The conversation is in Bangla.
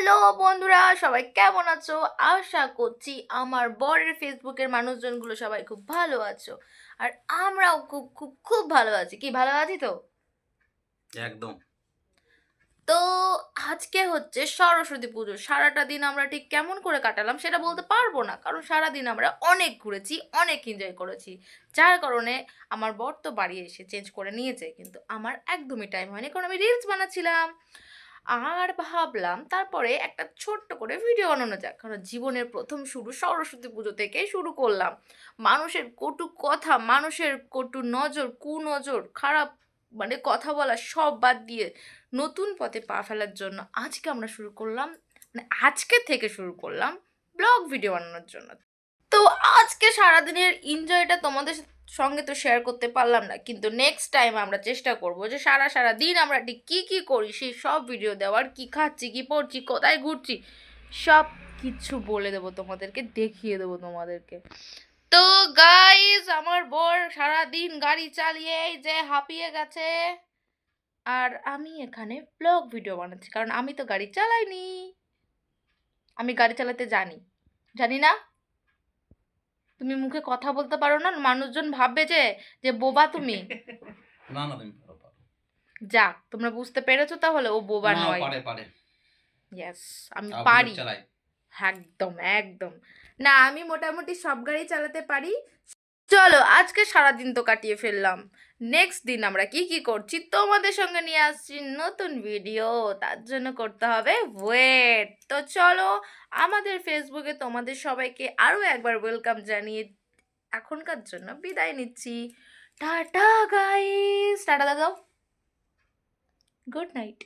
হ্যালো বন্ধুরা, সবাই কেমন আছো? আশা করছি আমার বরের ফেসবুকের মানুষজনগুলো সবাই খুব ভালো আছো। আর আমরাও খুব খুব খুব ভালো আছি। কি ভালো আছি তো? একদম। তো আজকে হচ্ছে সরস্বতী পুজো। সারাটা দিন আমরা ঠিক কেমন করে কাটালাম সেটা বলতে পারবো না, কারণ সারাদিন আমরা অনেক ঘুরেছি, অনেক এনজয় করেছি। যার কারণে আমার বর তো বাড়ি এসে চেঞ্জ করে নিয়েছে, কিন্তু আমার একদমই টাইম হয়নি, কারণ আমি রিলস বানাচ্ছিলাম। আর ভাবলাম তারপরে একটা ছোট্ট করে ভিডিও বানানো যাক, কারণ জীবনের প্রথম শুরু সরস্বতী পুজো থেকেই শুরু করলাম। মানুষের কটু কথা, মানুষের কটু নজর, কুনজর, খারাপ মানে কথা বলা সব বাদ দিয়ে নতুন পথে পা ফেলার জন্য আজকে আমরা শুরু করলাম, মানে আজকে থেকে শুরু করলাম ব্লগ ভিডিও বানানোর জন্য। তো আজকে সারাদিনের এনজয়টা তোমাদের সঙ্গে তো শেয়ার করতে পারলাম না, কিন্তু নেক্সট টাইম আমরা চেষ্টা করব যে সারা দিন আমরা ঠিক কী কী করি সেই সব ভিডিও দেওয়ার, কি খাচ্ছি, কি পড়ছি, কোথায় ঘুরছি, সব কিছু বলে দেবো তোমাদেরকে, দেখিয়ে দেবো তোমাদেরকে। তো গাইজ, আমার বর সারাদিন গাড়ি চালিয়ে এই যে হাঁপিয়ে গেছে, আর আমি এখানে ব্লগ ভিডিও বানাচ্ছি, কারণ আমি তো গাড়ি চালাইনি। আমি গাড়ি চালাতে জানি, জানি না? তুমি মুখে কথা বলতে পারো না, মানুষজন ভাববে যে যে বোবা তুমি। না না, তুমি পারো পারো। যাক, তোমরা বুঝতে পেরেছো তাহলে ও বোবা না, নয়। পারে পারে। ইয়েস, আমি বুলেট পারি। চালাই। একদম একদম। না, আমি মোটামুটি সব গাড়ি চালাতে পারি। চলো আজকে সারাদিন তো কাটিয়ে ফেললাম, নেক্সট দিন আমরা কি কি করছি তোমাদের সঙ্গে নিয়ে আসছি নতুন ভিডিও। তার জন্য করতে হবে ওয়েট। তো চলো, আমাদের ফেসবুকে তোমাদের সবাইকে আরও একবার ওয়েলকাম জানিয়ে এখনকার জন্য বিদায় নিচ্ছি। টাটা গাইস, টাটা দাও, গুড নাইট।